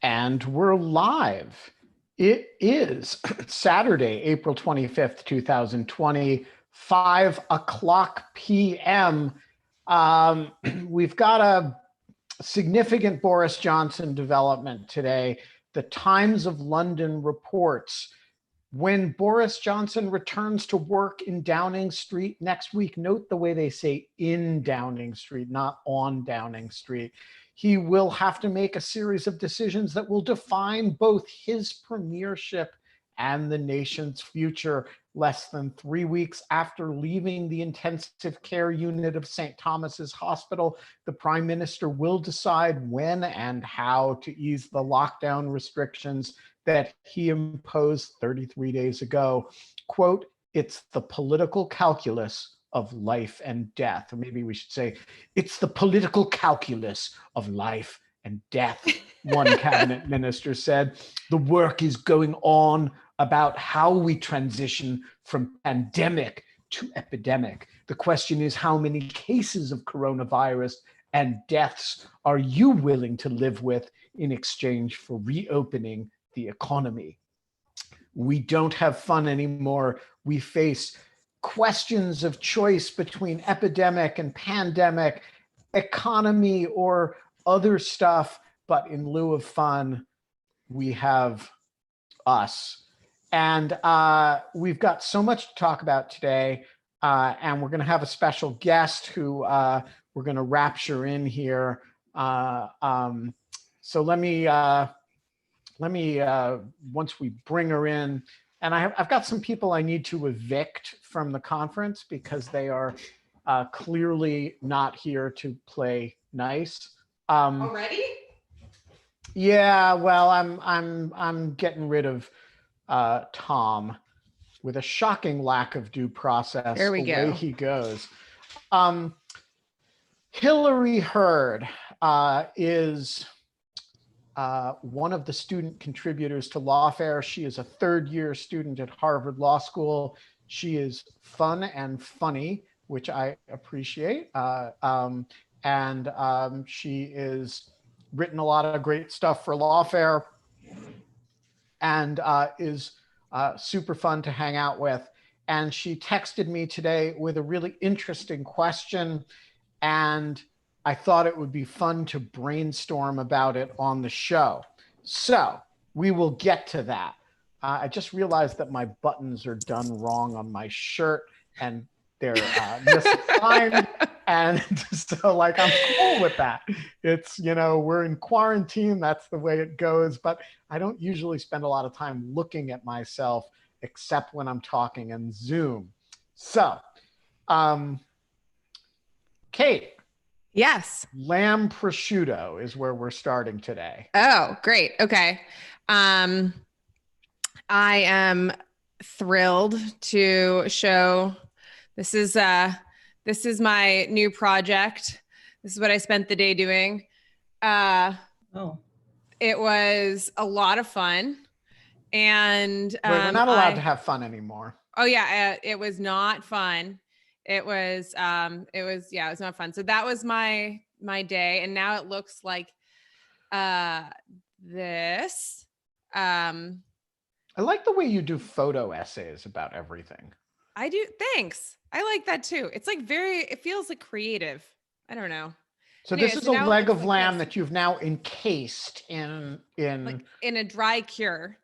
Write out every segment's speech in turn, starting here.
And we're live. It is Saturday, April 25th, 2020, 5 o'clock p.m. We've got a significant Boris Johnson development today. The Times of London reports when Boris Johnson returns to work in Downing Street next week. Note the way they say in Downing Street, not on Downing Street. He will have to make a series of decisions that will define both his premiership and the nation's future. Less than 3 weeks after leaving the intensive care unit of St. Thomas's Hospital, the Prime Minister will decide when and how to ease the lockdown restrictions that he imposed 33 days ago. Quote, "It's the political calculus of life and death." Or maybe we should say, "It's the political calculus of life and death," one cabinet minister said. "The work is going on about how we transition from pandemic to epidemic. The question is, how many cases of coronavirus and deaths are you willing to live with in exchange for reopening the economy? We don't have fun anymore. We face questions of choice between epidemic and pandemic, economy or other stuff. But in lieu of fun, we have us." And we've got so much to talk about today. And we're going to have a special guest who we're going to rapture in here. So let me, once we bring her in, and I've got some people I need to evict from the conference because they are clearly not here to play nice. Already? Yeah, well, I'm getting rid of Tom with a shocking lack of due process. There we go. Away he goes. Hillary Hurd is one of the student contributors to Lawfare. She is a third-year student at Harvard Law School. She is fun and funny, which I appreciate. She is written a lot of great stuff for Lawfare and is super fun to hang out with. And she texted me today with a really interesting question, and I thought it would be fun to brainstorm about it on the show. So we will get to that. I just realized that my buttons are done wrong on my shirt and they're misaligned. And so like, I'm cool with that. It's, we're in quarantine. That's the way it goes. But I don't usually spend a lot of time looking at myself except when I'm talking in Zoom. So, Kate. Yes. Lamb prosciutto is where we're starting today. Oh, great. Okay. I am thrilled to show this is my new project. This is what I spent the day doing. It was a lot of fun. And we're not allowed to have fun anymore. Oh yeah, it was not fun. It was not fun. So that was my day. And now it looks like this. I like the way you do photo essays about everything. I do. Thanks. I like that too. It's like it feels like creative. I don't know. So anyway, this is a leg of lamb that you've now encased in a dry cure.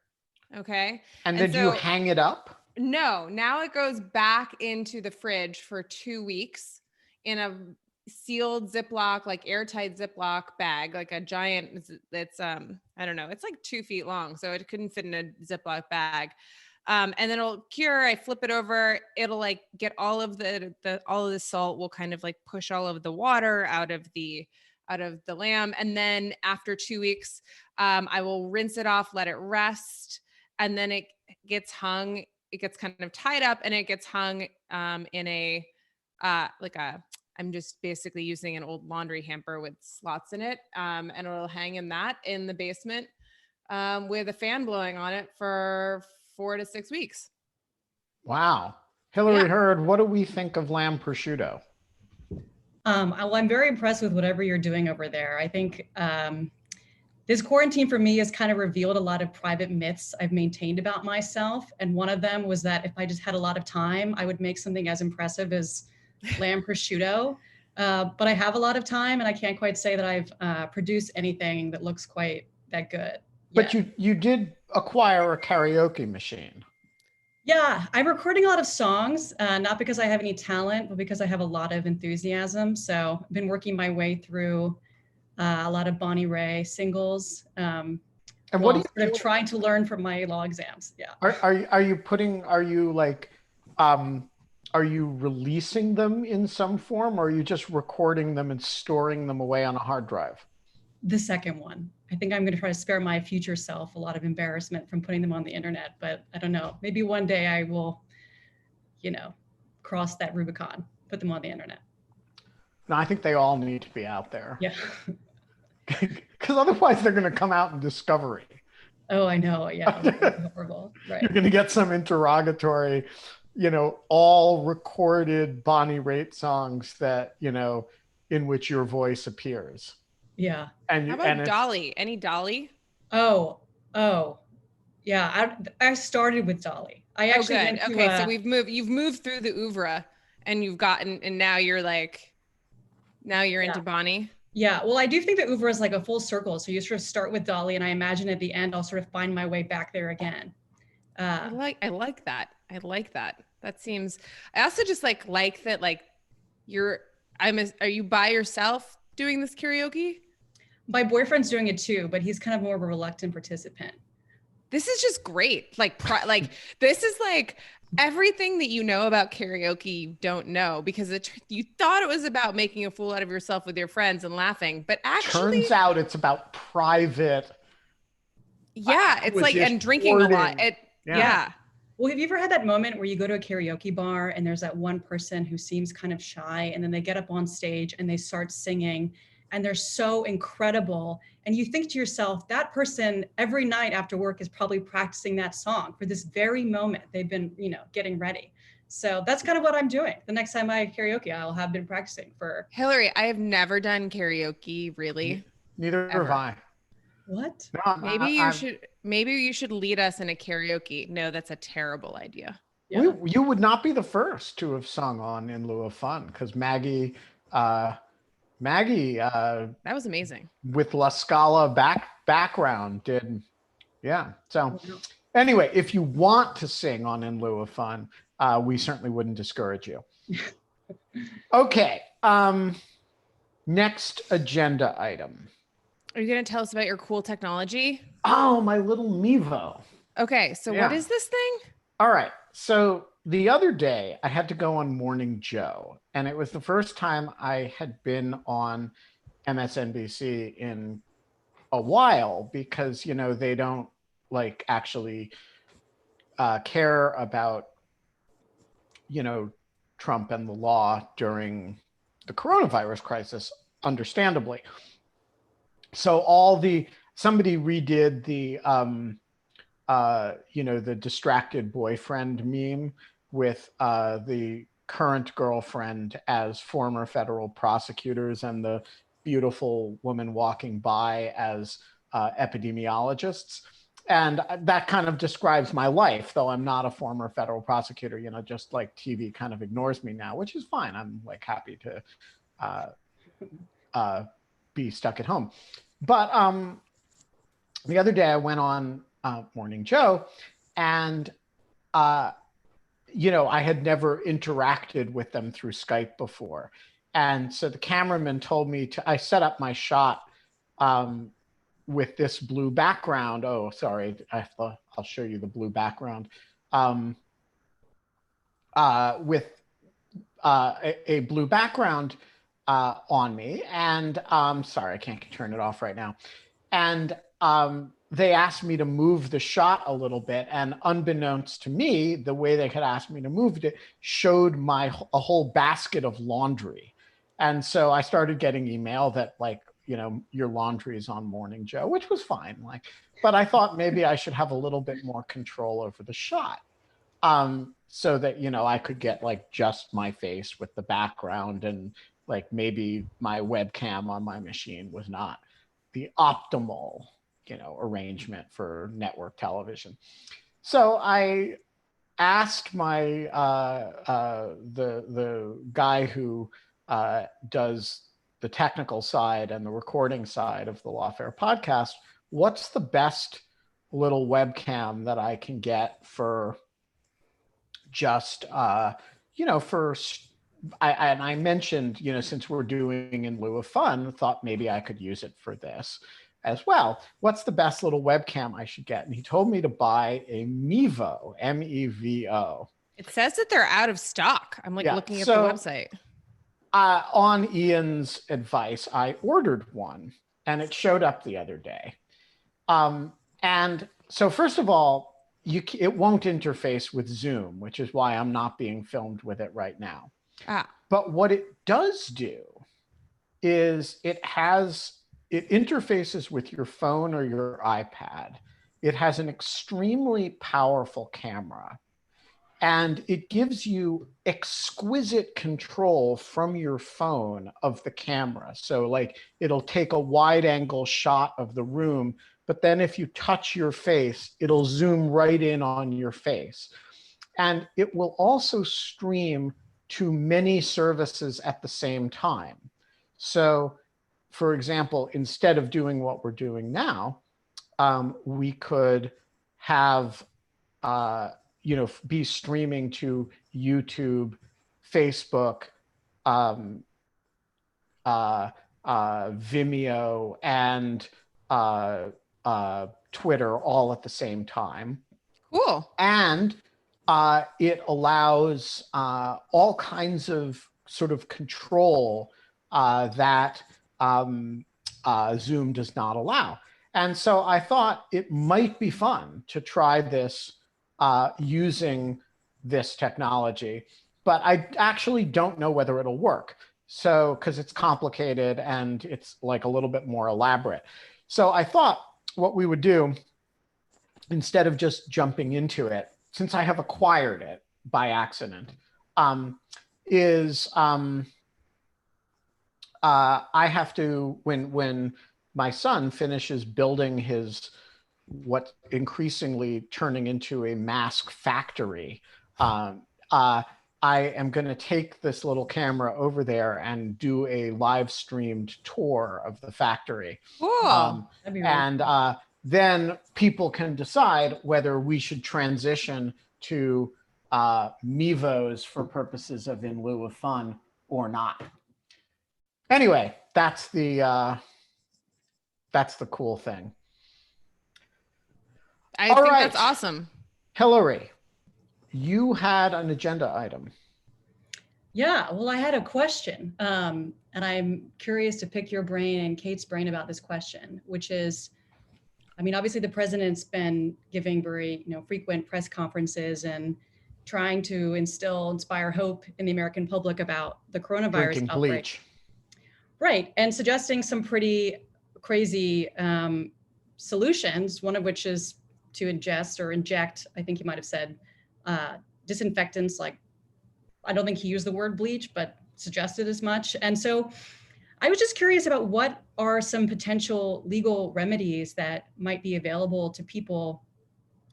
Okay. And then do you hang it up? No, now it goes back into the fridge for 2 weeks in a sealed Ziploc, like airtight Ziploc bag, like a giant, it's, I don't know, it's like 2 feet long. So it couldn't fit in a Ziploc bag. And then it'll cure, I flip it over, it'll like get all of all of the salt will kind of like push all of the water out of the lamb. And then after 2 weeks, I will rinse it off, let it rest. And then it gets hung. It gets kind of tied up and it gets hung in a, I'm just basically using an old laundry hamper with slots in it. And it'll hang in the basement with a fan blowing on it for 4 to 6 weeks. Wow. Hillary Hurd, what do we think of lamb prosciutto? Well, I'm very impressed with whatever you're doing over there. I think This quarantine for me has kind of revealed a lot of private myths I've maintained about myself. And one of them was that if I just had a lot of time, I would make something as impressive as lamb prosciutto. But I have a lot of time and I can't quite say that I've produced anything that looks quite that good. But you did acquire a karaoke machine. Yeah, I'm recording a lot of songs, not because I have any talent, but because I have a lot of enthusiasm. So I've been working my way through a lot of Bonnie Raitt singles. And what are you sort of trying to learn from my law exams? Yeah. Are you releasing them in some form, or are you just recording them and storing them away on a hard drive? The second one. I think I'm going to try to spare my future self a lot of embarrassment from putting them on the internet, but I don't know. Maybe one day I will, cross that Rubicon, put them on the internet. No, I think they all need to be out there. Yeah. Because otherwise they're going to come out in discovery. Oh, I know. Yeah. Horrible. Right. You're going to get some interrogatory, all recorded Bonnie Raitt songs that, in which your voice appears. Yeah. And how about Dolly? Any Dolly? Oh, yeah. I started with Dolly. I actually went to, okay. So you've moved through the oeuvre and and now you're into Bonnie. Yeah. Well, I do think the oeuvre is like a full circle. So you sort of start with Dolly and I imagine at the end, I'll sort of find my way back there again. I like that. I like that. That seems, I also just like that, like are you by yourself doing this karaoke? My boyfriend's doing it too, but he's kind of more of a reluctant participant. This is just great. Like this is like everything that you know about karaoke you don't know, because you thought it was about making a fool out of yourself with your friends and laughing, but actually turns out it's about private. Yeah, it's like, and drinking a lot. Yeah. Well, have you ever had that moment where you go to a karaoke bar and there's that one person who seems kind of shy and then they get up on stage and they start singing and they're so incredible. And you think to yourself, that person every night after work is probably practicing that song for this very moment. They've been, getting ready. So that's kind of what I'm doing. The next time I karaoke, I'll have been practicing for. Hillary, I have never done karaoke, really. Neither have I. What? No, maybe you should lead us in a karaoke. No, that's a terrible idea. Yeah. You would not be the first to have sung on In Lieu of Fun, because Maggie, that was amazing. With La Scala background did. Yeah. So anyway, if you want to sing on In Lieu of Fun, we certainly wouldn't discourage you. Okay. Next agenda item. Are you going to tell us about your cool technology? Oh, my little Mevo. Okay. So what is this thing? All right. So the other day I had to go on Morning Joe, and it was the first time I had been on MSNBC in a while, because, they don't actually care about, Trump and the law during the coronavirus crisis, understandably. So somebody redid the, the distracted boyfriend meme with the current girlfriend as former federal prosecutors and the beautiful woman walking by as epidemiologists. And that kind of describes my life, though I'm not a former federal prosecutor, just like TV kind of ignores me now, which is fine. I'm happy to be stuck at home. But the other day I went on Morning Joe, and I had never interacted with them through Skype before. And so the cameraman told me I set up my shot with this blue background. Oh, sorry, I'll show you the blue background. With a blue background on me, and sorry, I can't turn it off right now. And they asked me to move the shot a little bit, and unbeknownst to me, the way they had asked me to move it showed a whole basket of laundry. And so I started getting email that your laundry is on Morning Joe, which was fine. But I thought maybe I should have a little bit more control over the shot, so that, I could get just my face with the background, and maybe my webcam on my machine was not the optimal arrangement for network television. So I asked my the guy who does the technical side and the recording side of the Lawfare podcast, what's the best little webcam that I can get for just I mentioned, since we're doing In Lieu of Fun, thought maybe I could use it for this as well. What's the best little webcam I should get? And he told me to buy a Mevo, Mevo. It says that they're out of stock. I'm looking at the website. On Ian's advice, I ordered one and it showed up the other day. And so first of all, it won't interface with Zoom, which is why I'm not being filmed with it right now. But what it does do is it interfaces with your phone or your iPad. It has an extremely powerful camera, and it gives you exquisite control from your phone of the camera. So like it'll take a wide angle shot of the room, but then if you touch your face, it'll zoom right in on your face. And it will also stream to many services at the same time. So for example, instead of doing what we're doing now, we could have, be streaming to YouTube, Facebook, Vimeo, and Twitter all at the same time. Cool. And it allows all kinds of sort of control that Zoom does not allow. And so I thought it might be fun to try this using this technology, but I actually don't know whether it'll work. So, because it's complicated and it's like a little bit more elaborate. So I thought what we would do, instead of just jumping into it, since I have acquired it by accident, is I have to, when my son finishes building his, what increasingly turning into a mask factory, I am going to take this little camera over there and do a live streamed tour of the factory. Cool. And then people can decide whether we should transition to Mevos for purposes of In Lieu of Fun or not. Anyway, that's the cool thing. I think that's awesome. Hillary, you had an agenda item. Yeah, well, I had a question, and I'm curious to pick your brain and Kate's brain about this question, which is, I mean, obviously the president's been giving very, frequent press conferences and trying to inspire hope in the American public about the coronavirus Drinking outbreak. Bleach. Right, and suggesting some pretty crazy solutions, one of which is to inject, I think he might have said, disinfectants, like, I don't think he used the word bleach, but suggested as much. And so I was just curious about what are some potential legal remedies that might be available to people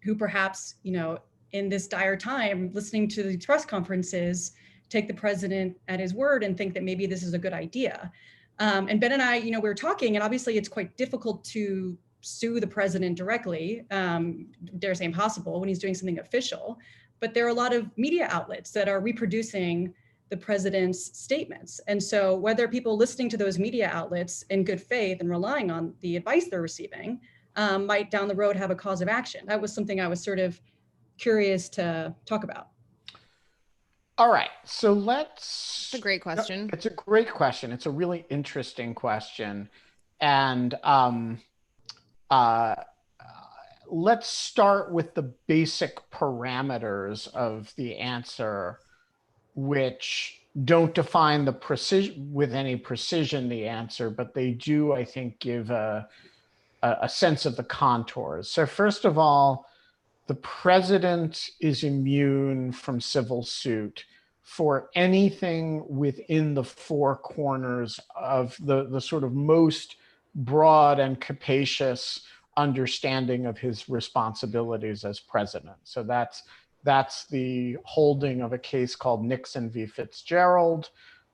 who perhaps, in this dire time, listening to the press conferences, take the president at his word and think that maybe this is a good idea. And Ben and I, we were talking, and obviously it's quite difficult to sue the president directly, dare say impossible, when he's doing something official. But there are a lot of media outlets that are reproducing the president's statements. And so whether people listening to those media outlets in good faith and relying on the advice they're receiving might down the road have a cause of action. That was something I was sort of curious to talk about. All right, so let's... It's a great question. It's a great question. It's a really interesting question. And let's start with the basic parameters of the answer, which don't define the precision with any precision the answer, but they do, I think, give a sense of the contours. So first of all, the president is immune from civil suit for anything within the four corners of the sort of most broad and capacious understanding of his responsibilities as president. So that's the holding of a case called Nixon v. Fitzgerald,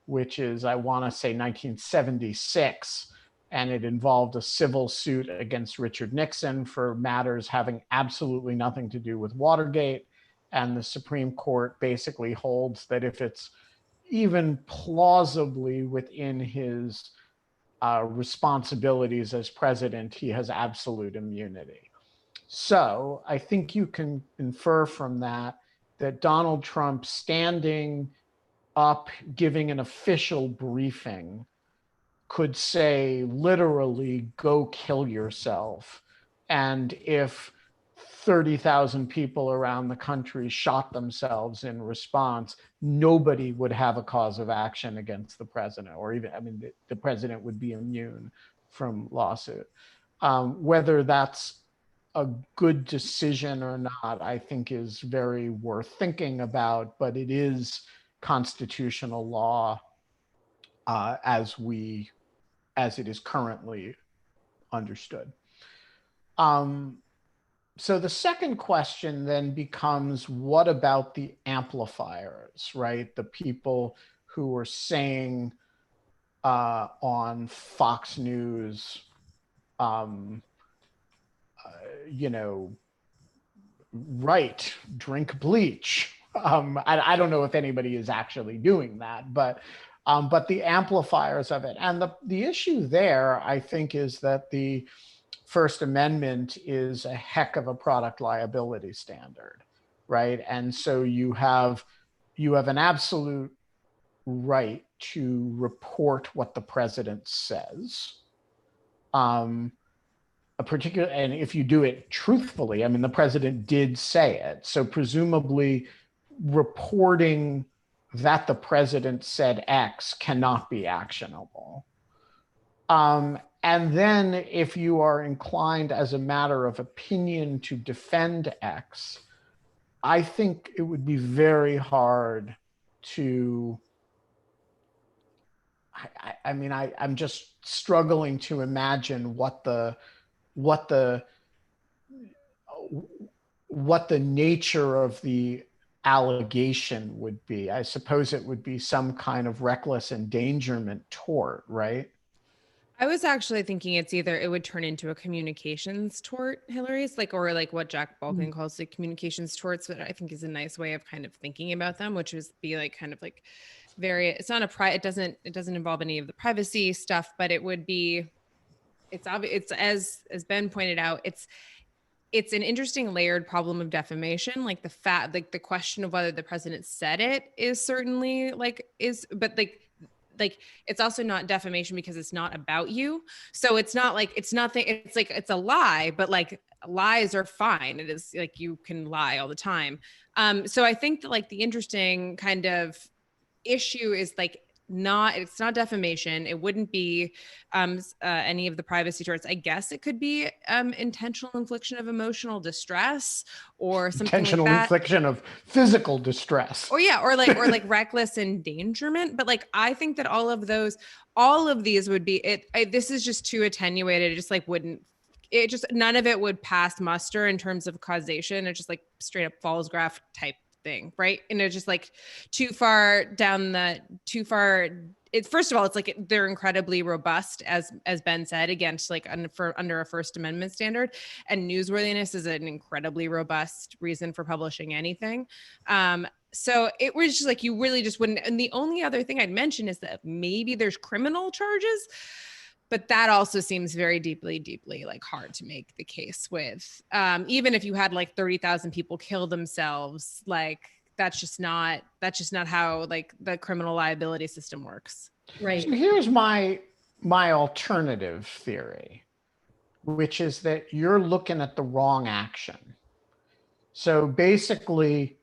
which is, I want to say, 1976. And it involved a civil suit against Richard Nixon for matters having absolutely nothing to do with Watergate. And the Supreme Court basically holds that if it's even plausibly within his responsibilities as president, he has absolute immunity. So I think you can infer from that that Donald Trump standing up, giving an official briefing, could say literally, go kill yourself. And if 30,000 people around the country shot themselves in response, nobody would have a cause of action against the president, or even, I mean, the president would be immune from lawsuit. Whether that's a good decision or not, I think is very worth thinking about, but it is constitutional law as it is currently understood. So the second question then becomes, what about the amplifiers, right? The people who were saying on Fox News, you know, right, drink bleach. I don't know if anybody is actually doing that, but the amplifiers of it. And the issue there, I think, is that the First Amendment is a heck of a product liability standard, right? And so you have an absolute right to report what the president says. And if you do it truthfully, I mean, the president did say it. So presumably reporting that the president said X cannot be actionable. And then if you are inclined as a matter of opinion to defend X, I think it would be very hard to, I'm just struggling to imagine what the nature of the allegation would be. I suppose it would be some kind of reckless endangerment tort, right? I was actually thinking it would turn into a communications tort, Hillary's, or what Jack Balkin calls the communications torts, but I think is a nice way of kind of thinking about them, which is be it's not it doesn't involve any of the privacy stuff, but it would be, it's obvious, as Ben pointed out, it's an interesting layered problem of defamation. The question of whether the president said it is certainly it's also not defamation because it's not about you. So it's not it's a lie, but lies are fine. It is you can lie all the time. So I think that the interesting kind of issue is it's not defamation. It wouldn't be any of the privacy torts. I guess it could be intentional infliction of emotional distress or something intentional like that. Infliction of physical distress. Or reckless endangerment. But I think that all of these would be this is just too attenuated. It just none of it would pass muster in terms of causation. It's just straight up false graph type thing, right? And it's just too far. It's first of all, it's they're incredibly robust, as Ben said, against under a First Amendment standard, and newsworthiness is an incredibly robust reason for publishing anything. So it was just you really just wouldn't. And the only other thing I'd mention is that maybe there's criminal charges, but that also seems very deeply, deeply hard to make the case with. Even if you had 30,000 people kill themselves, that's just not how the criminal liability system works. Right. So here's my alternative theory, which is that you're looking at the wrong action. So basically,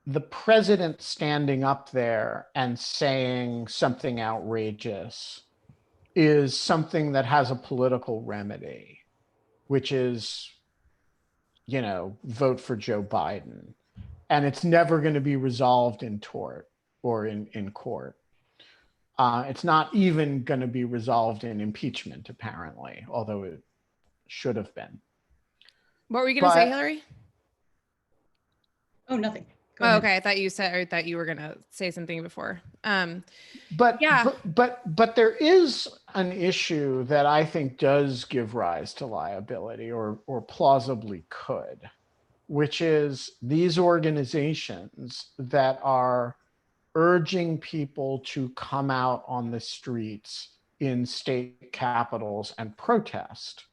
the president standing up there and saying something outrageous is something that has a political remedy, which is, vote for Joe Biden. And it's never going to be resolved in tort or in court. It's not even going to be resolved in impeachment, apparently, although it should have been. What were you going to say, Hillary? Oh, nothing. Go Oh, ahead. okay. I thought you said, or thought you were going to say something before. But yeah. but there is an issue that I think does give rise to liability, or plausibly could, which is these organizations that are urging people to come out on the streets in state capitals and protest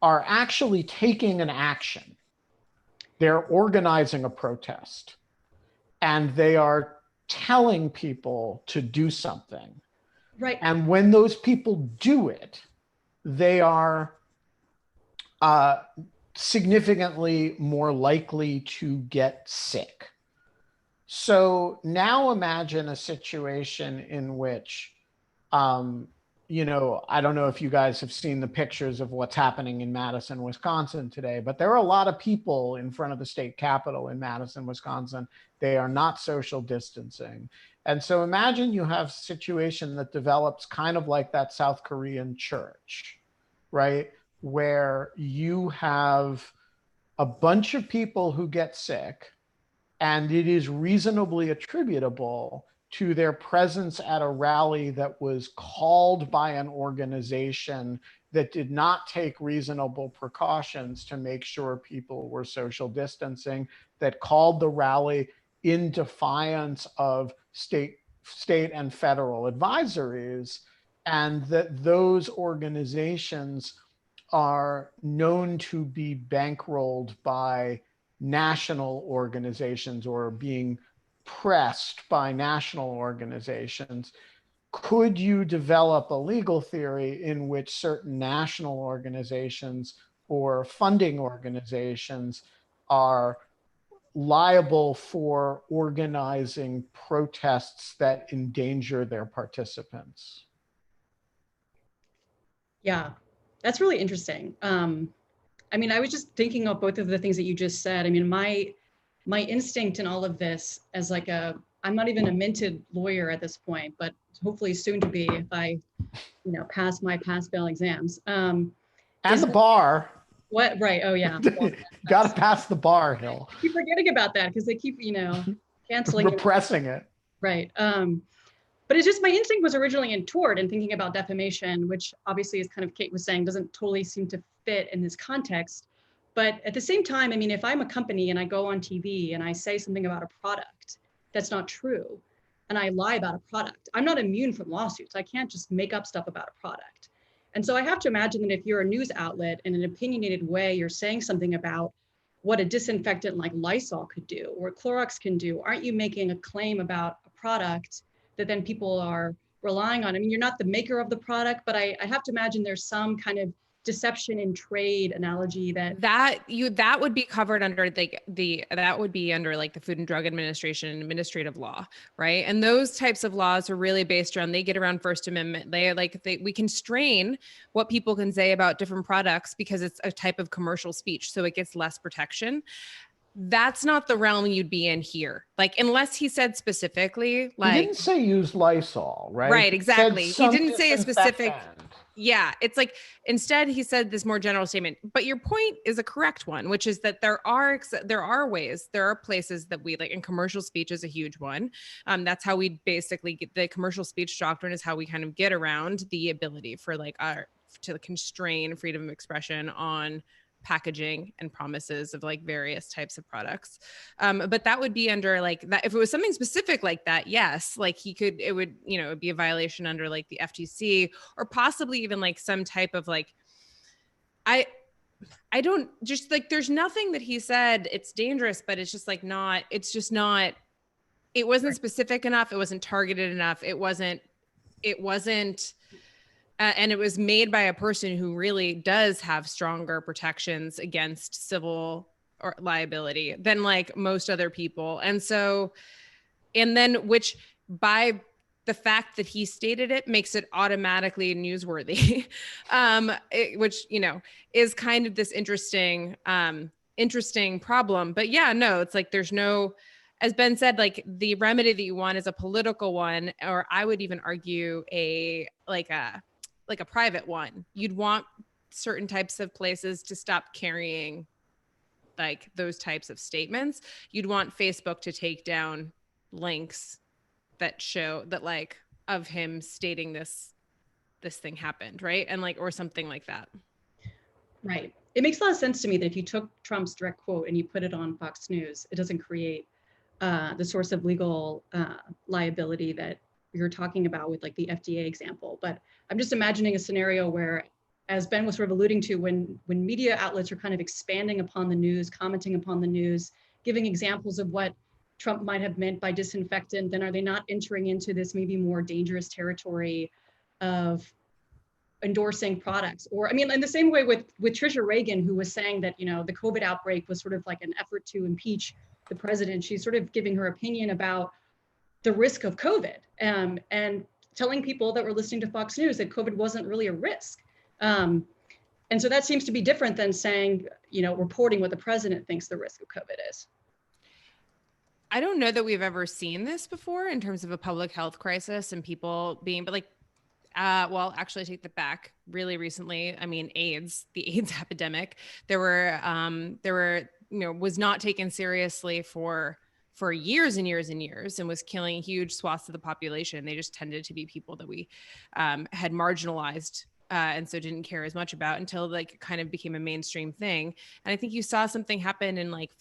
are actually taking an action. They're organizing a protest, and they are telling people to do something. Right. And when those people do it, they are significantly more likely to get sick. So now imagine a situation in which, I don't know if you guys have seen the pictures of what's happening in Madison, Wisconsin today, but there are a lot of people in front of the state capitol in Madison, Wisconsin. They are not social distancing. And so imagine you have a situation that develops kind of like that South Korean church, right? Where you have a bunch of people who get sick, and it is reasonably attributable to their presence at a rally that was called by an organization that did not take reasonable precautions to make sure people were social distancing, that called the rally in defiance of state and federal advisories, and that those organizations are known to be bankrolled by national organizations or being pressed by national organizations. Could you develop a legal theory in which certain national organizations or funding organizations are liable for organizing protests that endanger their participants? Yeah, that's really interesting. I mean, I was just thinking of both of the things that you just said. I mean, my instinct in all of this, as like I'm not even a minted lawyer at this point, but hopefully soon to be if I, pass my pass-fail exams. And the bar. What? Right. Oh yeah. Well, got to pass the bar, Hill. I keep forgetting about that because they keep, canceling repressing it. Right. But it's just my instinct was originally in tort and thinking about defamation, which obviously, as kind of Kate was saying, doesn't totally seem to fit in this context. But at the same time, I mean, if I'm a company and I go on TV and I say something about a product that's not true, and I lie about a product, I'm not immune from lawsuits. I can't just make up stuff about a product. And so I have to imagine that if you're a news outlet in an opinionated way, you're saying something about what a disinfectant like Lysol could do or Clorox can do, aren't you making a claim about a product that then people are relying on? I mean, you're not the maker of the product, but I have to imagine there's some kind of deception in trade analogy that would be covered under that would be under like the Food and Drug Administration administrative law, right? And those types of laws are really based around, they get around First Amendment. We constrain what people can say about different products because it's a type of commercial speech, so it gets less protection. That's not the realm you'd be in here. Like, unless he said specifically, like, he didn't say use Lysol, right? Right, exactly. He didn't say a specific. Yeah, it's like, instead he said this more general statement. But your point is a correct one, which is that there are ways, there are places that we like, and commercial speech is a huge one. That's how we basically get the commercial speech doctrine, is how we kind of get around the ability for like to constrain freedom of expression on packaging and promises of like various types of products. But that would be under like that. If it was something specific like that, yes, like it would it'd be a violation under like the FTC, or possibly even like some type of like, I don't just like, there's nothing that he said it's dangerous, but it's just like it wasn't specific enough. It wasn't targeted enough. It wasn't, and it was made by a person who really does have stronger protections against civil or liability than like most other people. And so, and then which by the fact that he stated it makes it automatically newsworthy, which, is kind of this interesting problem. But yeah, no, it's like, there's no, as Ben said, like the remedy that you want is a political one, or I would even argue a private one. You'd want certain types of places to stop carrying like those types of statements. You'd want Facebook to take down links that show that like of him stating this thing happened, right? And like, or something like that. Right. It makes a lot of sense to me that if you took Trump's direct quote and you put it on Fox News, it doesn't create the source of legal liability that you're talking about with like the FDA example. But I'm just imagining a scenario where, as Ben was sort of alluding to, when media outlets are kind of expanding upon the news, commenting upon the news, giving examples of what Trump might have meant by disinfectant, then are they not entering into this maybe more dangerous territory of endorsing products? Or, I mean, in the same way with Trisha Reagan, who was saying that, you know, the COVID outbreak was sort of like an effort to impeach the president. She's sort of giving her opinion about the risk of COVID, and telling people that were listening to Fox News that COVID wasn't really a risk. And so that seems to be different than saying, you know, reporting what the president thinks the risk of COVID is. I don't know that we've ever seen this before in terms of a public health crisis and people being, but like, well, actually, I take that back. Really recently, I mean, the AIDS epidemic, there were, you know, was not taken seriously for years and years and years, and was killing huge swaths of the population. They just tended to be people that we had marginalized. And so didn't care as much about until like kind of became a mainstream thing. And I think you saw something happen in like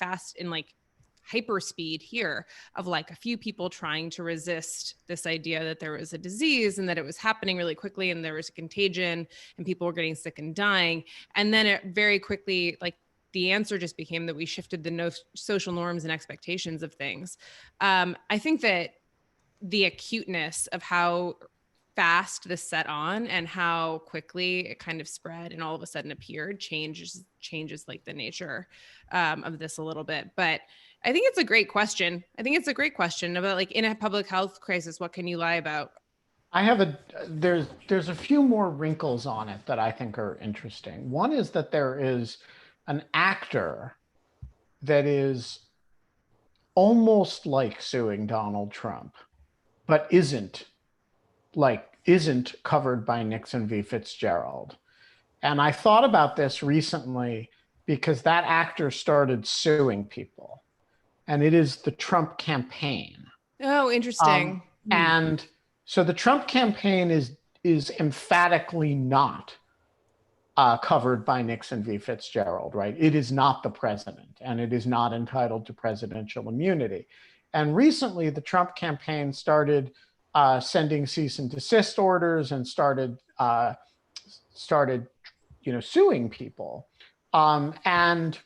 hyper speed here of like a few people trying to resist this idea that there was a disease and that it was happening really quickly and there was a contagion and people were getting sick and dying. And then it very quickly, like the answer just became that we shifted the social norms and expectations of things. I think that the acuteness of how fast this set on and how quickly it kind of spread and all of a sudden appeared changes like the nature of this a little bit. But I think it's a great question. I think it's a great question about like in a public health crisis, what can you lie about? There's a few more wrinkles on it that I think are interesting. One is that there is an actor that is almost like suing Donald Trump, but isn't covered by Nixon v. Fitzgerald. And I thought about this recently because that actor started suing people, and it is the Trump campaign. Oh, interesting. And so the Trump campaign is emphatically not covered by Nixon v. Fitzgerald, right? It is not the president, and it is not entitled to presidential immunity. And recently, the Trump campaign started sending cease and desist orders and started suing people. And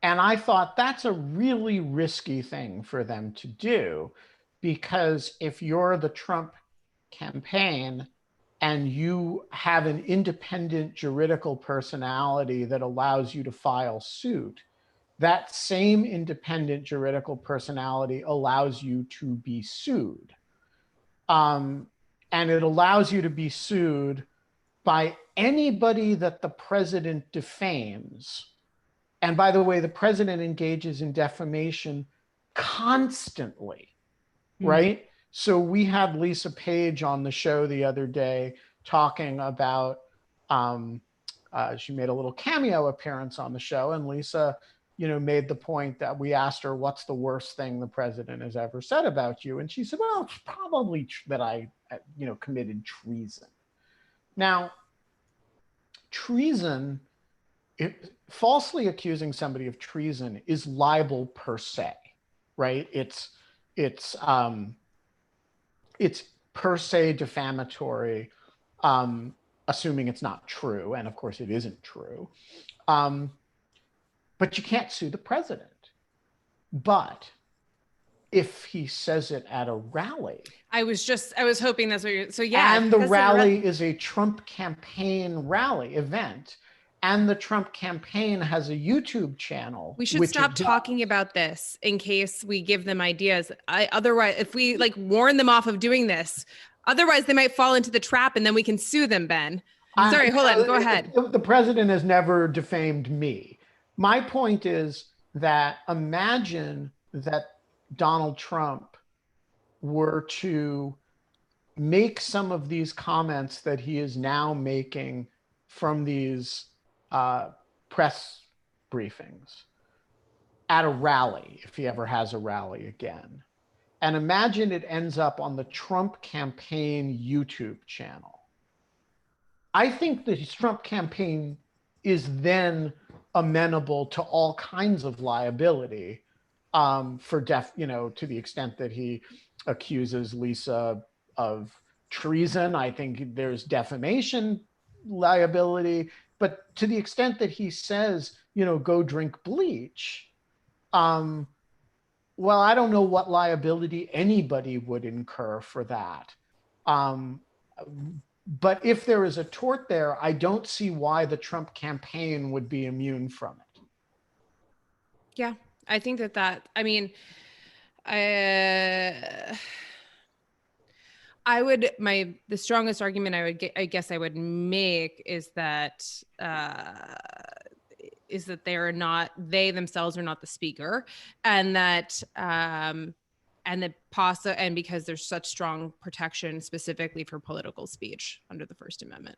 I thought that's a really risky thing for them to do, because if you're the Trump campaign and you have an independent juridical personality that allows you to file suit, that same independent juridical personality allows you to be sued. And it allows you to be sued by anybody that the president defames. And by the way, the president engages in defamation constantly, right? So we had Lisa Page on the show the other day talking about, she made a little cameo appearance on the show, and Lisa, made the point that we asked her, what's the worst thing the president has ever said about you? And she said, well, it's probably that I, committed treason. Now, treason, falsely accusing somebody of treason is libel per se, right? It's per se defamatory, assuming it's not true. And of course it isn't true. But you can't sue the president. But if he says it at a rally. I was hoping that's what you're, so yeah. And the rally is a Trump campaign rally event. And the Trump campaign has a YouTube channel. We should stop talking about this in case we give them ideas. Otherwise, if we warn them off of doing this, otherwise they might fall into the trap and then we can sue them, Ben. Sorry, hold on, go ahead. The president has never defamed me. My point is that imagine that Donald Trump were to make some of these comments that he is now making from these press briefings at a rally, if he ever has a rally again. And imagine it ends up on the Trump campaign YouTube channel. I think the Trump campaign is then amenable to all kinds of liability for to the extent that he accuses Lisa of treason. I think there's defamation liability, but to the extent that he says, go drink bleach, well, I don't know what liability anybody would incur for that. But if there is a tort there, I don't see why the Trump campaign would be immune from it. Yeah, I think that, I mean, the strongest argument I guess I would make is that they themselves are not the speaker, and that and because there's such strong protection specifically for political speech under the First Amendment.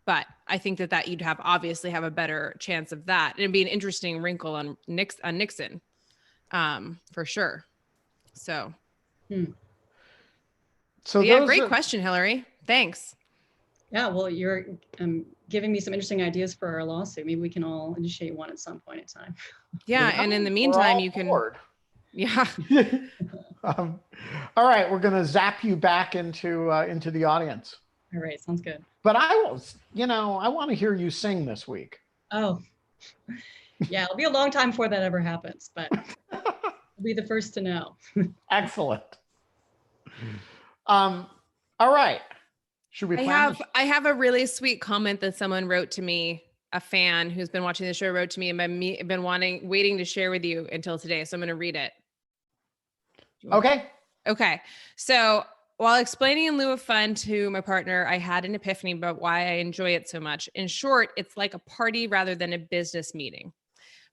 But I think that you'd obviously have a better chance of that. It'd be an interesting wrinkle on Nixon, for sure. So, great question, Hillary. Thanks. Yeah, well, you're giving me some interesting ideas for our lawsuit. Maybe we can all initiate one at some point in time. Yeah, and in the meantime, you can. Bored. Yeah. All right, we're going to zap you back into the audience. All right, sounds good. But I want to hear you sing this week. Oh, yeah, it'll be a long time before that ever happens, but I'll be the first to know. Excellent. All right. Should we plan I have a really sweet comment that someone wrote to me. A fan who's been watching the show wrote to me and been waiting to share with you until today. So I'm going to read it. Okay. So while explaining In Lieu of Fun to my partner, I had an epiphany about why I enjoy it so much. In short, it's like a party rather than a business meeting.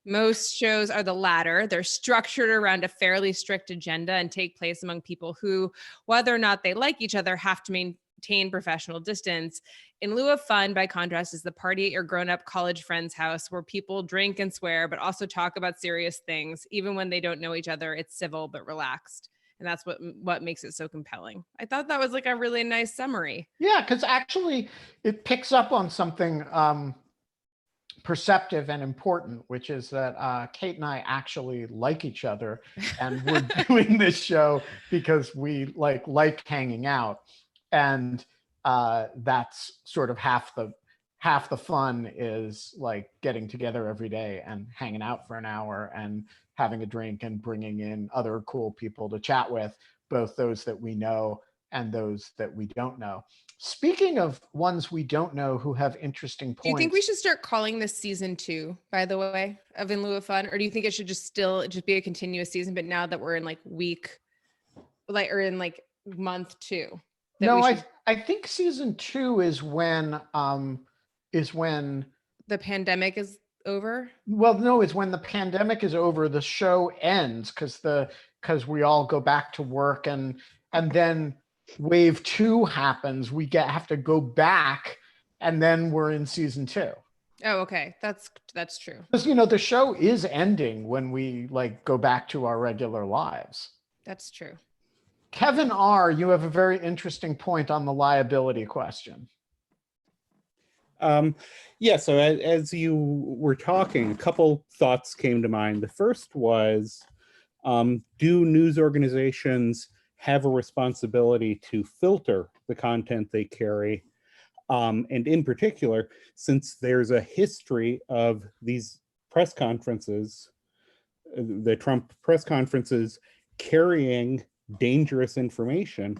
Most shows are the latter. They're structured around a fairly strict agenda and take place among people who, whether or not they like each other, have to maintain professional distance. In Lieu of Fun, by contrast, is the party at your grown-up college friend's house where people drink and swear, but also talk about serious things. Even when they don't know each other, it's civil but relaxed. And that's what makes it so compelling. I thought that was like a really nice summary. Yeah, because actually it picks up on something perceptive and important, which is that Kate and I actually like each other, and we're doing this show because we like hanging out. And that's sort of half the fun is like getting together every day and hanging out for an hour and having a drink and bringing in other cool people to chat with, both those that we know and those that we don't know. Speaking of ones we don't know who have interesting points. Do you think we should start calling this season 2, by the way, of In Lieu of Fun? Or do you think it should just be a continuous season, but now that we're in month 2? No, I think season 2 is when the pandemic is over. Well, no, it's when the pandemic is over, the show ends because we all go back to work, and then wave 2 happens. We have to go back, and then we're in season 2. Oh, okay. That's true. Because the show is ending when we go back to our regular lives. That's true. Kevin R., you have a very interesting point on the liability question. Yeah, so as you were talking, a couple thoughts came to mind. The first was, do news organizations have a responsibility to filter the content they carry? And in particular, since there's a history of these press conferences, the Trump press conferences carrying dangerous information,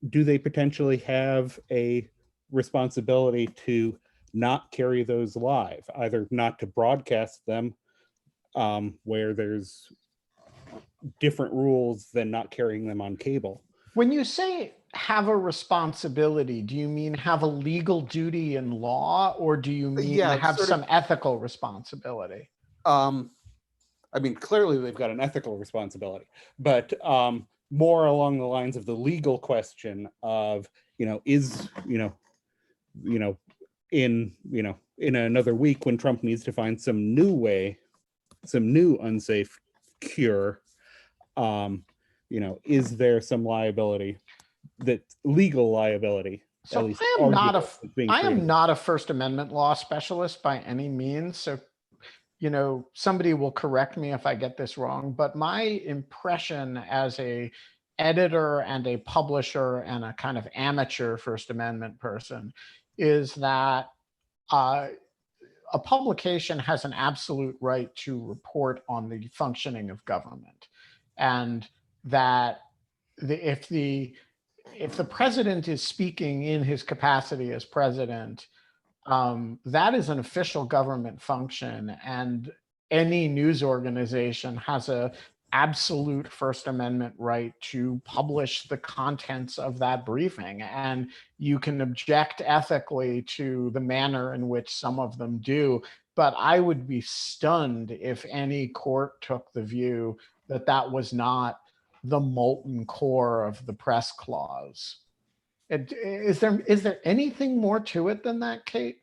do they potentially have a responsibility to not carry those live, either not to broadcast them, where there's different rules than not carrying them on cable? When you say have a responsibility, do you mean have a legal duty in law, or do you mean have some ethical responsibility? I mean, clearly they've got an ethical responsibility, but more along the lines of the legal question of, is, in another week when Trump needs to find some new unsafe cure, is there some liability, that legal liability? So at least I am not arguable, that's being I am created? not a First Amendment law specialist by any means. So, somebody will correct me if I get this wrong, but my impression as a editor and a publisher and a kind of amateur First Amendment person is that uh, a publication has an absolute right to report on the functioning of government, and that if the president is speaking in his capacity as president, that is an official government function, and any news organization has a absolute First Amendment right to publish the contents of that briefing. And you can object ethically to the manner in which some of them do, but I would be stunned if any court took the view that that was not the molten core of the press clause. Is there anything more to it than that, Kate?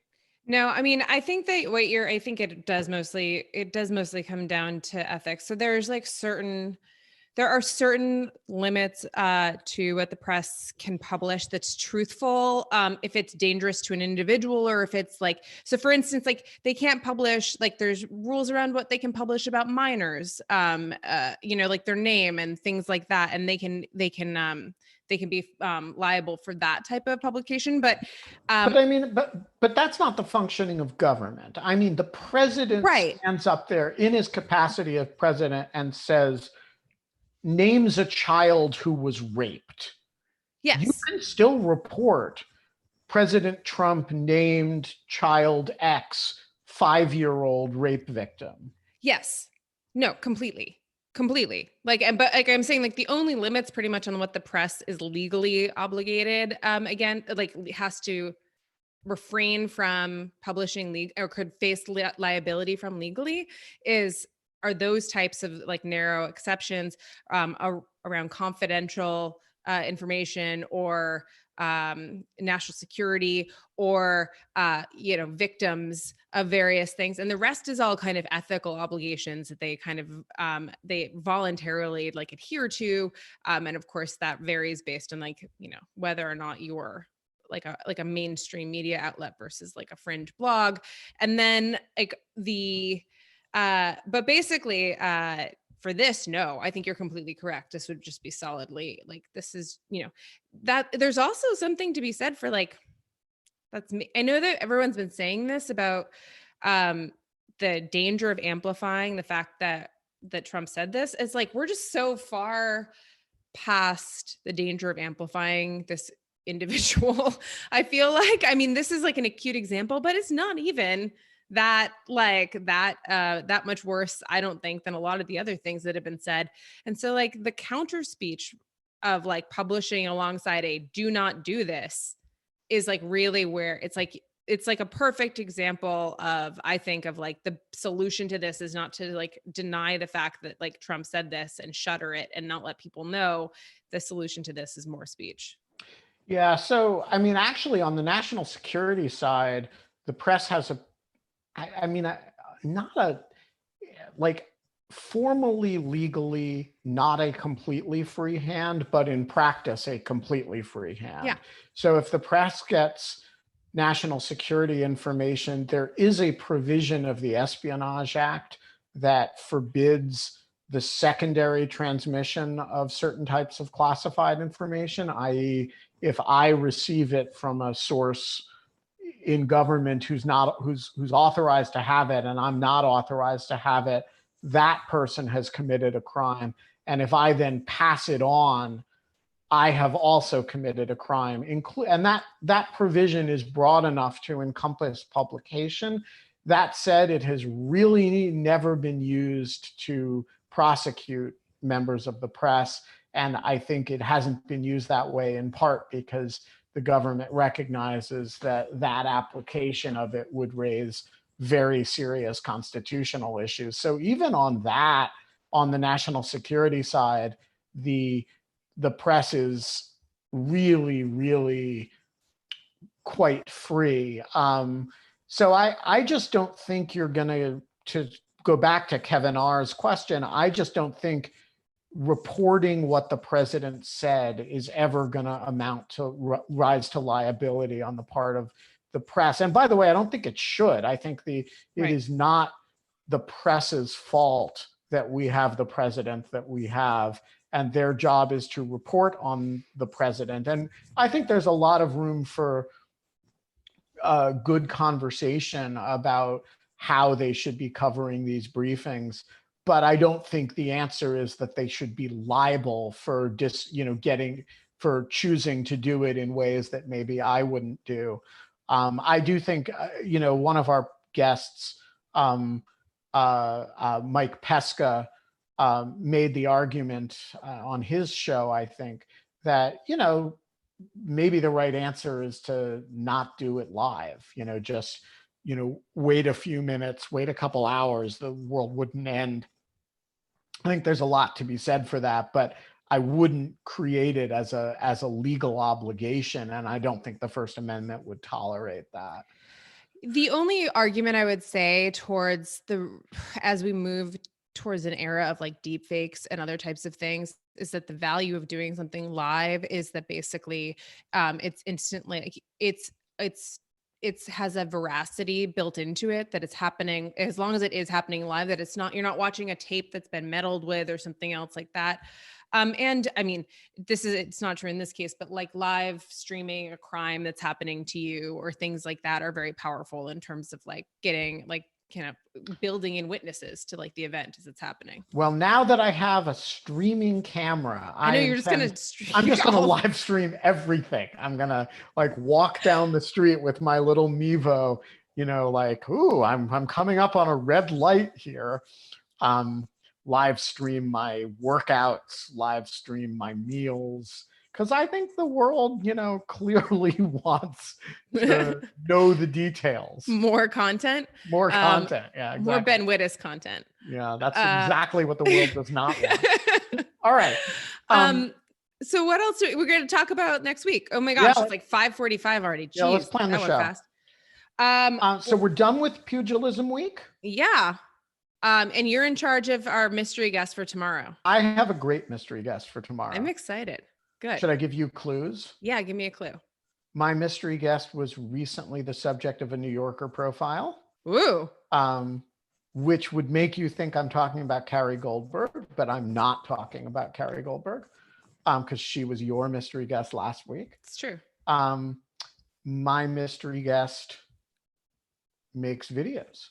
No, I mean, I think that I think it does mostly come down to ethics. So there are certain limits to what the press can publish that's truthful, if it's dangerous to an individual, or if it's like, so for instance, like they can't publish, like there's rules around what they can publish about minors, like their name and things like that, and they can be liable for that type of publication. But I mean, but that's not the functioning of government. I mean, the president right. stands up there in his capacity of president and names a child who was raped. Yes. You can still report President Trump named child X 5-year-old rape victim. Yes. No, completely. But I'm saying, like, the only limits pretty much on what the press is legally obligated, again, like, has to refrain from publishing or could face liability from legally are those types of like narrow exceptions around confidential information, or national security, or victims of various things. And the rest is all kind of ethical obligations that they kind of they voluntarily like adhere to, and of course that varies based on like whether or not you're like a mainstream media outlet versus like a fringe blog. And then like but basically for this, no, I think you're completely correct. This would just be solidly like, this is, that there's also something to be said for like, that's me. I know that everyone's been saying this about the danger of amplifying the fact that Trump said this. It's like, we're just so far past the danger of amplifying this individual. I feel like, I mean, this is like an acute example, but it's not even that much worse, I don't think, than a lot of the other things that have been said. And so like the counter speech of like publishing alongside a do not do this is like really where it's like a perfect example of, I think, of like the solution to this is not to like deny the fact that like Trump said this and shutter it and not let people know. The solution to this is more speech. Yeah. So, I mean, actually, on the national security side, the press has not a, like, formally, legally, not a completely free hand, but in practice, a completely free hand. Yeah. So if the press gets national security information, there is a provision of the Espionage Act that forbids the secondary transmission of certain types of classified information, i.e., if I receive it from a source in government who's authorized to have it and I'm not authorized to have it, that person has committed a crime. And if I then pass it on, I have also committed a crime. And that provision is broad enough to encompass publication. That said, it has really never been used to prosecute members of the press. And I think it hasn't been used that way in part because the government recognizes that application of it would raise very serious constitutional issues. So even on the national security side, the the press is really, really quite free. So I just don't think you're going to go back to Kevin R's question. I just don't think reporting what the president said is ever going to amount to rise to liability on the part of the press. And by the way, I don't think it should. I think it is not the press's fault that we have the president that we have, and their job is to report on the president. And I think there's a lot of room for good conversation about how they should be covering these briefings. But I don't think the answer is that they should be liable for for choosing to do it in ways that maybe I wouldn't do. I do think, one of our guests, Mike Pesca, made the argument on his show, I think, that, maybe the right answer is to not do it live, just, wait a few minutes, wait a couple hours, the world wouldn't end. I think there's a lot to be said for that, but I wouldn't create it as a legal obligation. And I don't think the First Amendment would tolerate that. The only argument I would say as we move towards an era of like deep fakes and other types of things, is that the value of doing something live is that basically it's instantly, it has a veracity built into it, that it's happening, as long as it is happening live, that you're not watching a tape that's been meddled with or something else like that. And I mean, it's not true in this case, but like live streaming a crime that's happening to you or things like that are very powerful in terms of like getting like kind of building in witnesses to like the event as it's happening. Well, now that I have a streaming camera, I know you're just going I'm just going to live stream everything. I'm going to like walk down the street with my little Mevo, like, ooh, I'm coming up on a red light here. Live stream my workouts, live stream my meals, because I think the world, clearly wants to know the details. More content. Yeah, exactly. More Ben Wittes content. Yeah, that's exactly what the world does not want. All right. So what else we're going to talk about next week? Oh my gosh, it's like 5:45 already. Jeez, yeah, let's plan the show. Fast. So we're done with Pugilism Week? Yeah. And you're in charge of our mystery guest for tomorrow. I have a great mystery guest for tomorrow. I'm excited. Good. Should I give you clues? Yeah, give me a clue. My mystery guest was recently the subject of a New Yorker profile. Ooh. Which would make you think I'm talking about Carrie Goldberg, but I'm not talking about Carrie Goldberg because she was your mystery guest last week. It's true. My mystery guest makes videos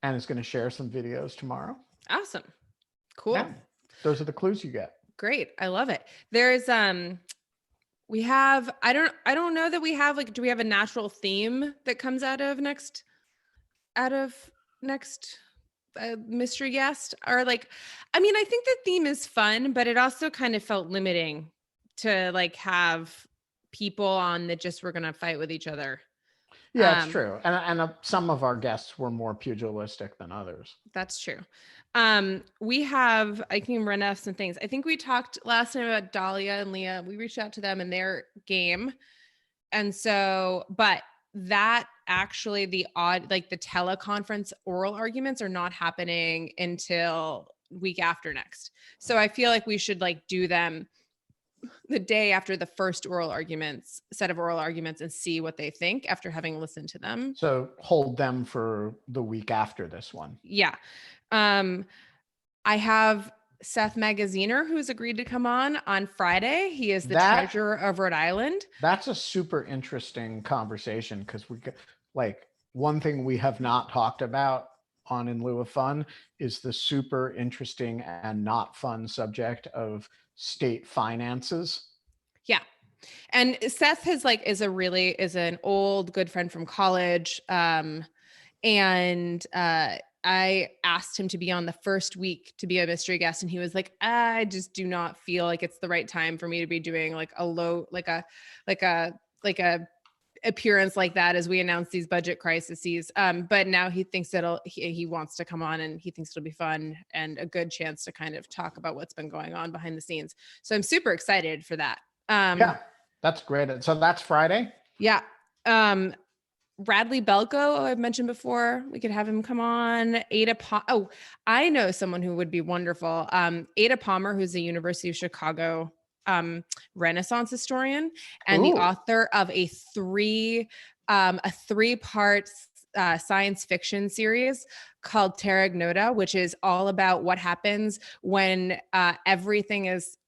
and is going to share some videos tomorrow. Awesome. Cool. Yeah, those are the clues you get. Great. I love it. There's we have, I don't know that we have like, do we have a natural theme that comes out of next mystery guest? Or like, I mean, I think the theme is fun, but it also kind of felt limiting to like have people on that just were going to fight with each other. Yeah, it's true. And some of our guests were more pugilistic than others. That's true. I can run off some things. I think we talked last time about Dahlia and Leah. We reached out to them and their game. And so, but that actually the teleconference oral arguments are not happening until week after next. So I feel like we should like do them the day after the first set of oral arguments and see what they think after having listened to them. So hold them for the week after this one. Yeah. I have Seth Magaziner, who's agreed to come on Friday. He is the treasurer of Rhode Island. That's a super interesting conversation because one thing we have not talked about on In Lieu of Fun is the super interesting and not fun subject of state finances. Yeah. And Seth is an old good friend from college. I asked him to be on the first week to be a mystery guest. And he was like, I just do not feel like it's the right time for me to be doing like a appearance like that as we announce these budget crises. But now he thinks he wants to come on, and he thinks it'll be fun and a good chance to kind of talk about what's been going on behind the scenes. So I'm super excited for that. Yeah, that's great. So that's Friday. Yeah. Bradley Belko, I've mentioned before, we could have him come on. I know someone who would be wonderful. Ada Palmer, who's a University of Chicago Renaissance historian and the author of a three-part science fiction series called Terra Ignota, which is all about what happens when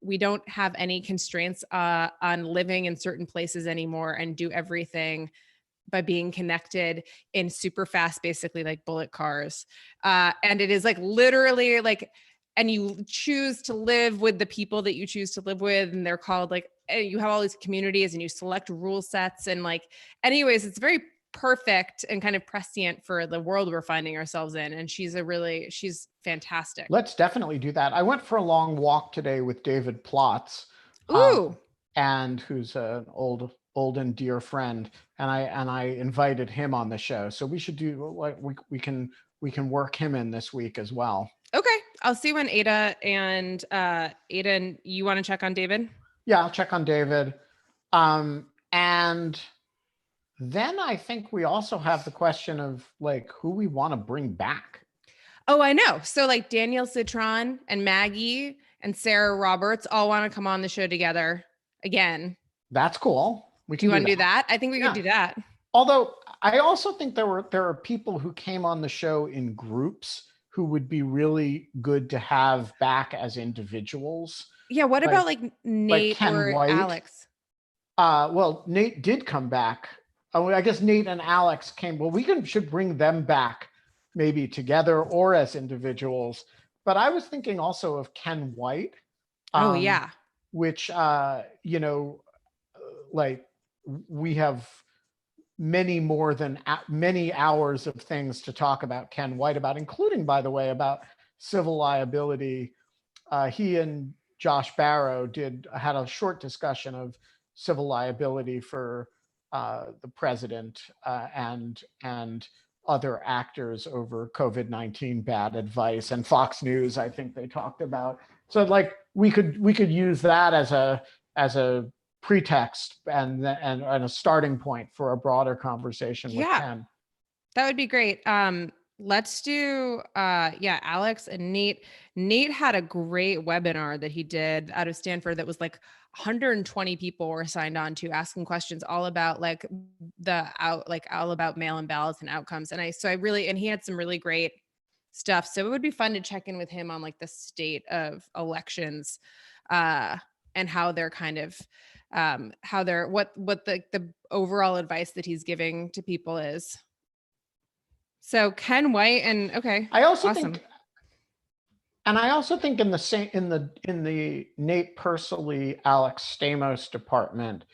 we don't have any constraints on living in certain places anymore and do everything by being connected in super fast, basically like bullet cars. And it is like literally like, and you choose to live with the people that you choose to live with. And they're called like, you have all these communities and you select rule sets. And like, anyways, it's very perfect and kind of prescient for the world we're finding ourselves in. And she's fantastic. Let's definitely do that. I went for a long walk today with David Plotz. Ooh. And who's an old and dear friend, and I invited him on the show. So we should do like we can work him in this week as well. Okay, I'll see when Ada and you want to check on David. Yeah, I'll check on David, and then I think we also have the question of like who we want to bring back. Oh, I know. So like Daniel Citron and Maggie and Sarah Roberts all want to come on the show together again. That's cool. Do you want to do that? I think we could do that. Although I also think there are people who came on the show in groups who would be really good to have back as individuals. Yeah. What about like Nate or White. Alex? Well, Nate did come back. Oh, I guess Nate and Alex came. Well, should bring them back maybe together or as individuals. But I was thinking also of Ken White. Oh yeah. Which like we have many hours of things to talk about Ken White about, including, by the way, about civil liability. He and Josh Barrow had a short discussion of civil liability for the president and other actors over COVID-19 bad advice, and Fox News, I think they talked about. So like we could use that as a pretext and a starting point for a broader conversation with Ken. That would be great. Let's do Alex and Nate. Nate had a great webinar that he did out of Stanford that was like 120 people were signed on to asking questions all about like all about mail-in ballots and outcomes. And he had some really great stuff. So it would be fun to check in with him on like the state of elections and how they're kind of what the overall advice that he's giving to people is. So Ken White I also think in the Nate Persily, Alex Stamos department,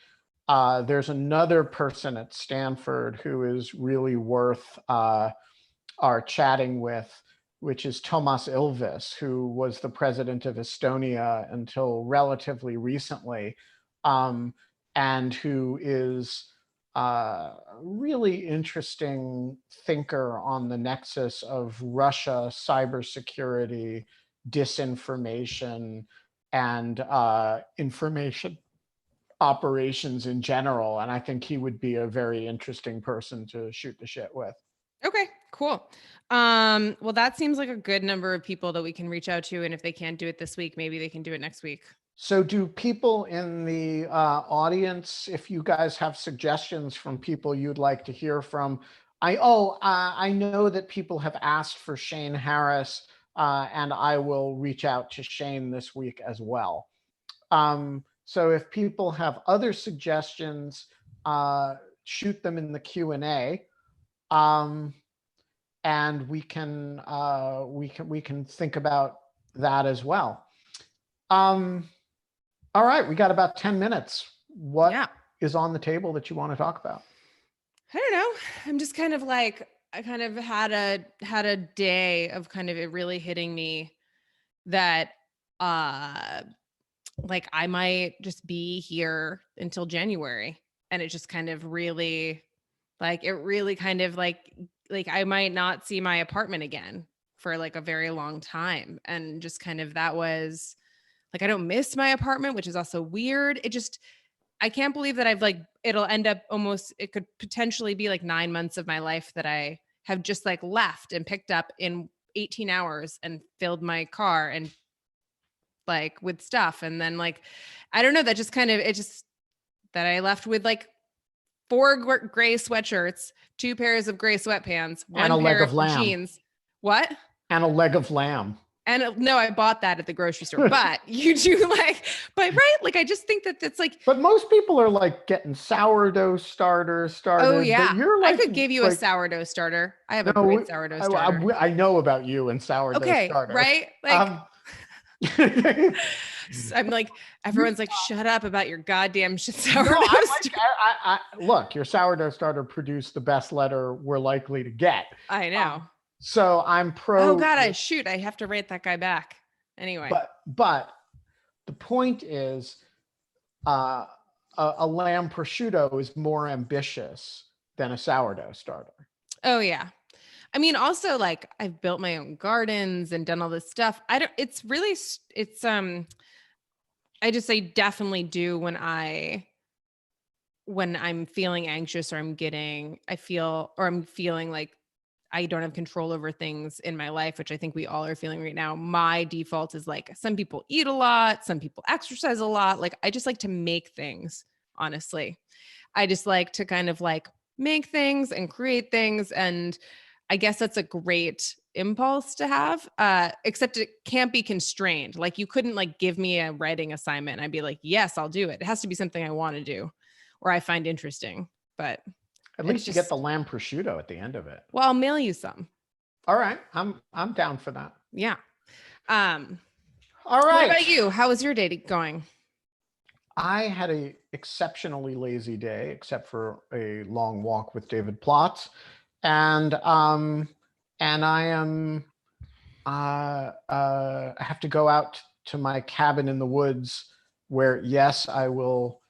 there's another person at Stanford who is really worth our chatting with, which is Tomas Ilves, who was the president of Estonia until relatively recently, and who is a really interesting thinker on the nexus of Russia, cybersecurity, disinformation, and information operations in general. And I think he would be a very interesting person to shoot the shit with. Okay, cool. Well, that seems like a good number of people that we can reach out to. And if they can't do it this week, maybe they can do it next week. So do people in the audience, if you guys have suggestions from people you'd like to hear from, I know that people have asked for Shane Harris, and I will reach out to Shane this week as well. So if people have other suggestions, shoot them in the Q&A, and we can think about that as well. All right, we got about 10 minutes. What is on the table that you want to talk about? I don't know. I'm just kind of like, I kind of had a day of kind of it really hitting me that like I might just be here until January. and it just kind of really, like, it really kind of like I might not see my apartment again for like a very long time. And just kind of, that was like, I don't miss my apartment, which is also weird. It just, I can't believe that I've like, it'll end up almost, it could potentially be like 9 months of my life that I have just like left and picked up in 18 hours and filled my car and like with stuff. And then like, I don't know, that just kind of, it just, that I left with like 4 gray sweatshirts, 2 pairs of gray sweatpants, And 1 a leg pair of of lamb. jeans. What? And a leg of lamb. And no, I bought that at the grocery store, but you do like, but right. Like, I just think that that's like, But most people are like getting sourdough starters started. oh yeah, But you're like, I could give you a like, sourdough starter. I have a no, great sourdough starter. I know about you and sourdough Okay, starter. right? Like, No, I'm like, everyone's like, shut up about your goddamn shit sourdough I starter. look, your sourdough starter produced the best letter we're likely to get. I know. So I'm pro. Oh God, I have to rate that guy back. Anyway. But the point is, a lamb prosciutto is more ambitious than a sourdough starter. Oh yeah. I mean, also like, I've built my own gardens and done all this stuff. It's really, I definitely do when I'm feeling anxious, or I'm feeling like I don't have control over things in my life, which I think we all are feeling right now. My default is like, some people eat a lot, some people exercise a lot. Like, I just like to make things, honestly. I just like to kind of like make things and create things. And I guess that's a great impulse to have, except it can't be constrained. Like, you couldn't like give me a writing assignment and I'd be like, yes, I'll do it. It has to be something I want to do or I find interesting. But at least you get the lamb prosciutto at the end of it. Well, I'll mail you some. All right, I'm down for that. Yeah. All What right. about you? How was your day going? I had a exceptionally lazy day, except for a long walk with David Plotz, and I am I have to go out to my cabin in the woods, where yes, I will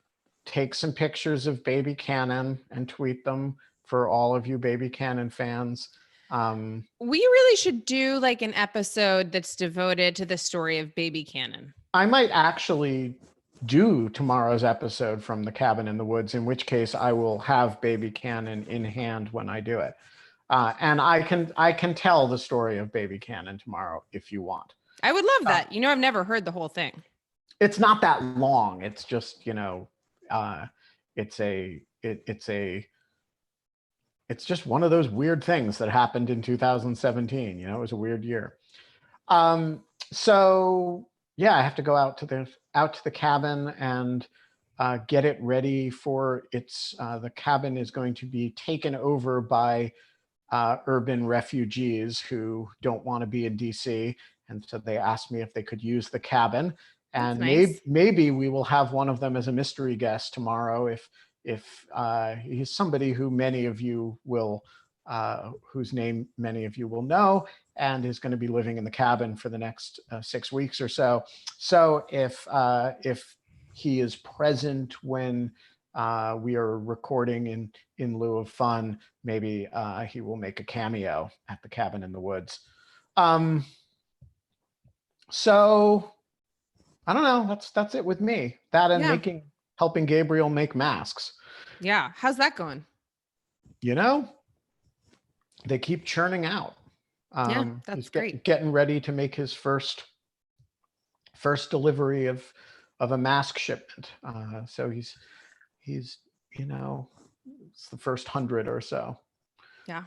take some pictures of Baby Cannon and tweet them for all of you Baby Cannon fans. We really should do like an episode that's devoted to the story of Baby Cannon. I might actually do tomorrow's episode from the cabin in the woods, in which case I will have Baby Cannon in hand when I do it. And I can tell the story of Baby Cannon tomorrow if you want. I would love that. I've never heard the whole thing. It's not that long. It's just, it's just one of those weird things that happened in 2017. It was a weird year. So yeah, I have to go out to the cabin and get it ready for the cabin is going to be taken over by urban refugees who don't want to be in DC. And so they asked me if they could use the cabin. And nice. maybe we will have one of them as a mystery guest tomorrow if he's somebody who many of you will, whose name many of you will know, and is going to be living in the cabin for the next 6 weeks or so. So if he is present when we are recording in lieu of fun, maybe he will make a cameo at the cabin in the woods. So I don't know. That's it with me. That and helping Gabriel make masks. Yeah. How's that going? They keep churning out. That's great. Getting ready to make his first delivery of a mask shipment. So he's it's the first 100 or so. Yeah.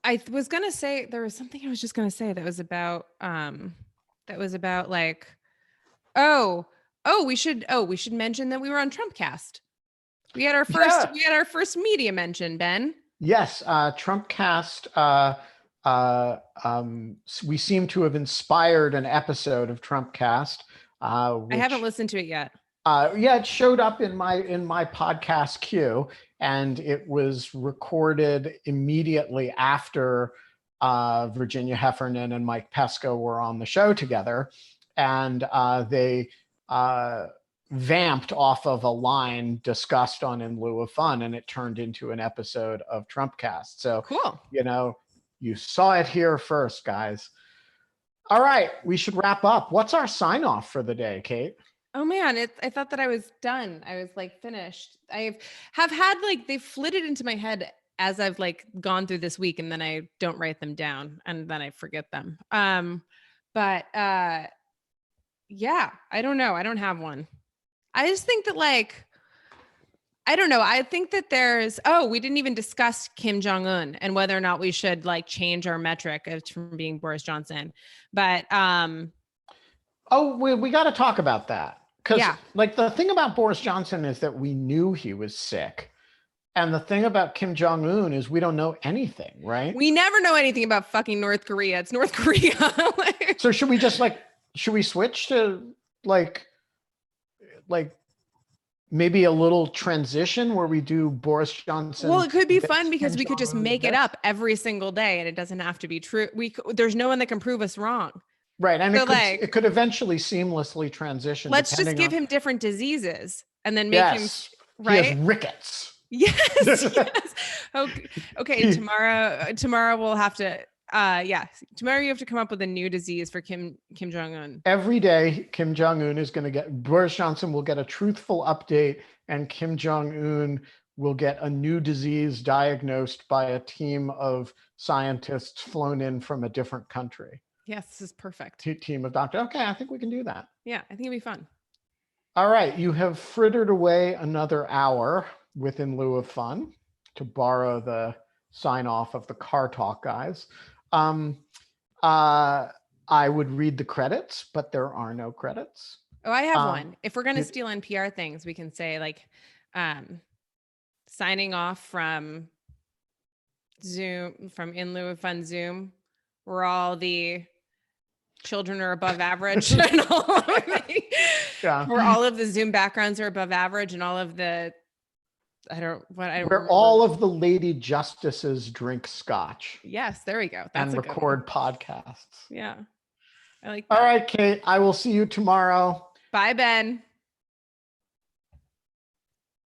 I was gonna say, there was something I was just gonna say that was about like, we should mention that we were on Trumpcast. We had our first media mention, Ben. Yes, Trumpcast. We seem to have inspired an episode of Trumpcast. I haven't listened to it yet. It showed up in my podcast queue, and it was recorded immediately after Virginia Heffernan and Mike Pesca were on the show together, and they vamped off of a line discussed on In Lieu of Fun, and it turned into an episode of Trumpcast. So, Cool. you saw it here first, guys. All right, we should wrap up. What's our sign off for the day, Kate? Oh man, I thought that I was done. I was like finished. Have had like they flitted into my head as I've like gone through this week, and then I don't write them down, and then I forget them. But yeah, I don't know. I don't have one. I just think that like, I don't know. I think that we didn't even discuss Kim Jong-un and whether or not we should like change our metric from being Boris Johnson. But we got to talk about that. Because Yeah. like the thing about Boris Johnson is that we knew he was sick. And the thing about Kim Jong-un is we don't know anything, right? we never know anything about fucking North Korea. It's North Korea. Like, So should we switch to like maybe a little transition where we do Boris Johnson? well, it could be this, fun because Kim we could just Jong-un make it this? up every single day, and it doesn't have to be true. There's no one that can prove us wrong. Right. And So, it could eventually seamlessly transition. Let's just depending give on- him different diseases and then make Yes. him He right. has rickets. Yes. Yes. Okay. Tomorrow we'll have to. Tomorrow you have to come up with a new disease for Kim Jong-un. Every day, Kim Jong-un is going to Boris Johnson will get a truthful update, and Kim Jong-un will get a new disease diagnosed by a team of scientists flown in from a different country. Yes, this is perfect. Team of doctors. Okay, I think we can do that. Yeah, I think it'd be fun. All right, you have frittered away another hour with In Lieu of Fun, to borrow the sign off of the Car Talk guys. I would read the credits, but there are no credits. Oh, I have one. If we're going to steal NPR things, we can say like signing off from Zoom, from In Lieu of Fun Zoom, where all the children are above average and where all of the Zoom backgrounds are above average and all of the where all of the lady justices drink scotch. Yes, there we go. And record podcasts. Yeah. I like that. All right, Kate, I will see you tomorrow. Bye, Ben.